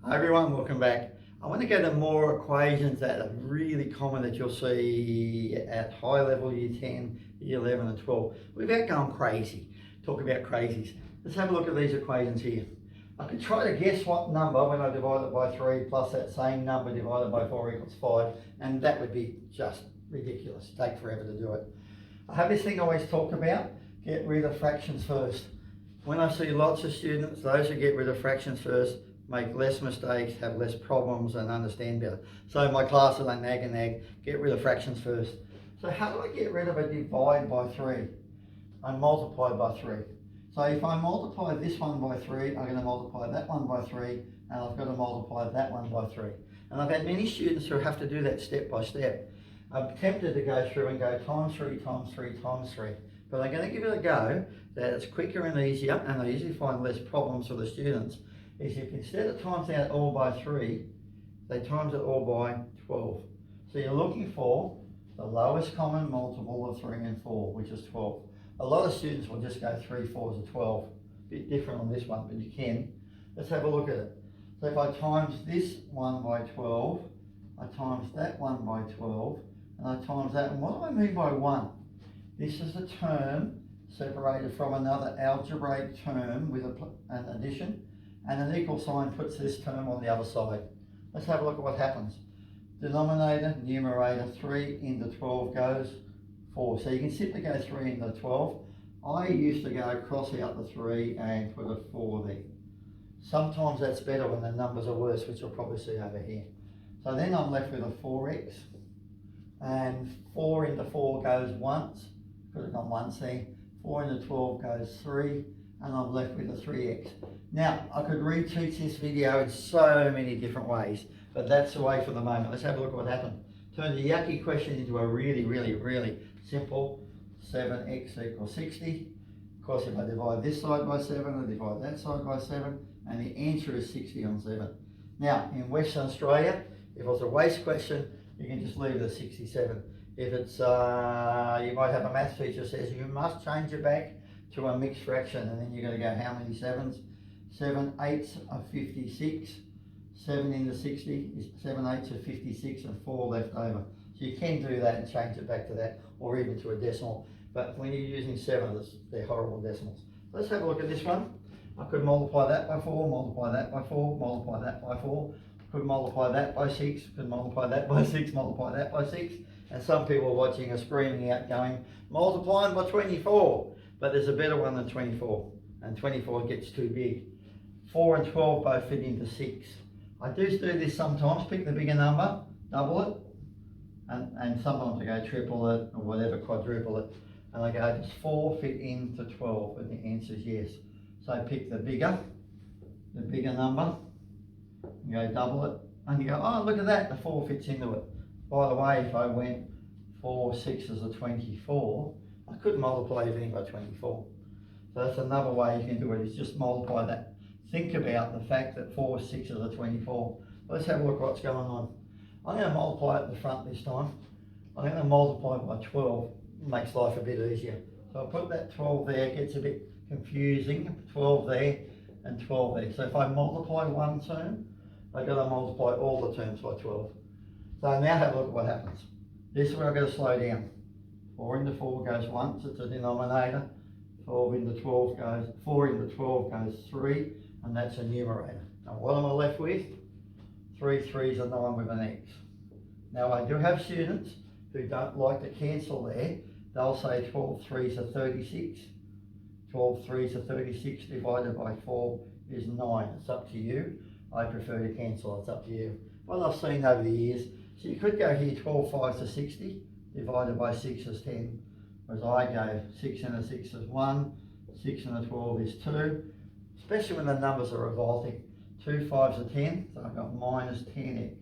Hi everyone, welcome back. I want to go to more equations that are really common that you'll see at high level, year 10, year 11 and 12. Without going crazy, talk about crazies. Let's have a look at these equations here. I could try to guess what number when I divide it by 3 plus that same number divided by 4 equals 5, and that would be just ridiculous. Take forever to do it. I have this thing I always talk about, get rid of fractions first. When I see lots of students, those who get rid of fractions first make less mistakes, have less problems and understand better. So my classes I nag and nag, get rid of fractions first. So how do I get rid of a divide by 3? I multiply by 3. So if I multiply this one by 3, I'm going to multiply that one by 3, and I've got to multiply that one by 3. And I've had many students who have to do that step by step. I'm tempted to go through and go times 3, times 3, times 3. But I'm going to give it a go that it's quicker and easier, and I usually find less problems for the students, is if instead of timesing it all by 3, they times it all by 12. So you're looking for the lowest common multiple of 3 and 4, which is 12. A lot of students will just go 3 4s are 12. A bit different on this one, but you can. Let's have a look at it. So if I times this one by 12, I times that one by 12, and I times that. And what do I mean by 1? This is a term separated from another algebraic term with an addition, and an equal sign puts this term on the other side. Let's have a look at what happens. Denominator, numerator, 3 into 12 goes 4. So you can simply go 3 into 12. I used to go cross out the 3 and put a 4 there. Sometimes that's better when the numbers are worse, which you'll probably see over here. So then I'm left with a 4x, and 4 into 4 goes once, could have gone once there. 4 into 12 goes 3, and I'm left with a 3x. Now, I could reteach this video in so many different ways, but that's the way for the moment. Let's have a look at what happened. Turn the yucky question into a really simple 7x equals 60. Of course, if I divide this side by 7, I divide that side by 7, and the answer is 60 on 7. Now, in Western Australia, if it was a waste question, you can just leave it at 67. If it's, you might have a maths teacher says you must change it back to a mixed fraction, and then you're going to go how many 7s? 7 8s are 56. 7 into 60 is 7 8s are 56 and 4 left over. So you can do that and change it back to that, or even to a decimal. But when you're using 7, they're horrible decimals. Let's have a look at this one. I could multiply that by 4, multiply that by 4, multiply that by 4. Could multiply that by 6, could multiply that by 6, multiply that by 6. And some people are watching are screaming out going, multiplying by 24. But there's a better one than 24. And 24 gets too big. 4 and 12 both fit into 6. I do this sometimes, pick the bigger number, double it, and sometimes I go triple it or whatever, quadruple it. And I go, does 4 fit into 12? And the answer is yes. So I pick the bigger number, you go double it, and you go, oh look at that, the 4 fits into it. By the way, if I went 4 6s are 24, I could multiply everything by 24. So that's another way you can do it, is just multiply that. Think about the fact that 4 6s are 24. Let's have a look at what's going on. I'm going to multiply at the front this time. I'm going to multiply by 12. It makes life a bit easier. So I put that 12 there, it gets a bit confusing. 12 there and 12 there. So if I multiply one term, I've got to multiply all the terms by 12. So now have a look at what happens. This is where I've got to slow down. 4 into 4 goes once, it's a denominator. 4 into 12 goes 3, and that's a numerator. Now what am I left with? 3 3s are 9 with an x. Now I do have students who don't like to cancel there. They'll say 12 3s are 36. 12 3s are 36 divided by 4 is 9. It's up to you. I prefer to cancel, it's up to you. What I've seen over the years, so you could go here 12 5s are 60, divided by 6 is 10. Whereas I go 6 and a 6 is 1, 6 and a 12 is 2, especially when the numbers are revolting. 2 5s are 10, so I've got minus 10x.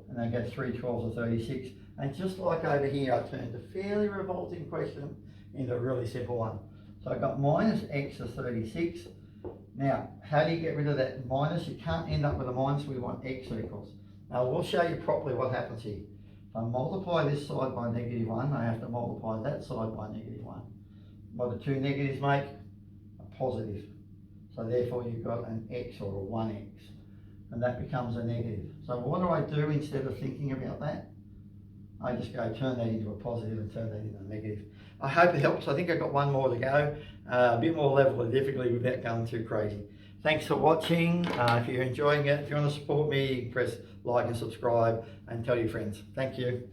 And then go 3 12s are 36. And just like over here, I turned a fairly revolting question into a really simple one. So I've got minus x is 36. Now, how do you get rid of that minus? You can't end up with a minus, we want x equals. Now, we'll show you properly what happens here. If I multiply this side by -1, I have to multiply that side by -1. What do two negatives make? A positive. So therefore you've got an x or a 1x. and that becomes a negative. So what do I do instead of thinking about that? I just go turn that into a positive and turn that into a negative. I hope it helps. I think I've got one more to go. A bit more level of difficulty without going too crazy. Thanks for watching. If you're enjoying it, if you want to support me, press like and subscribe and tell your friends. Thank you.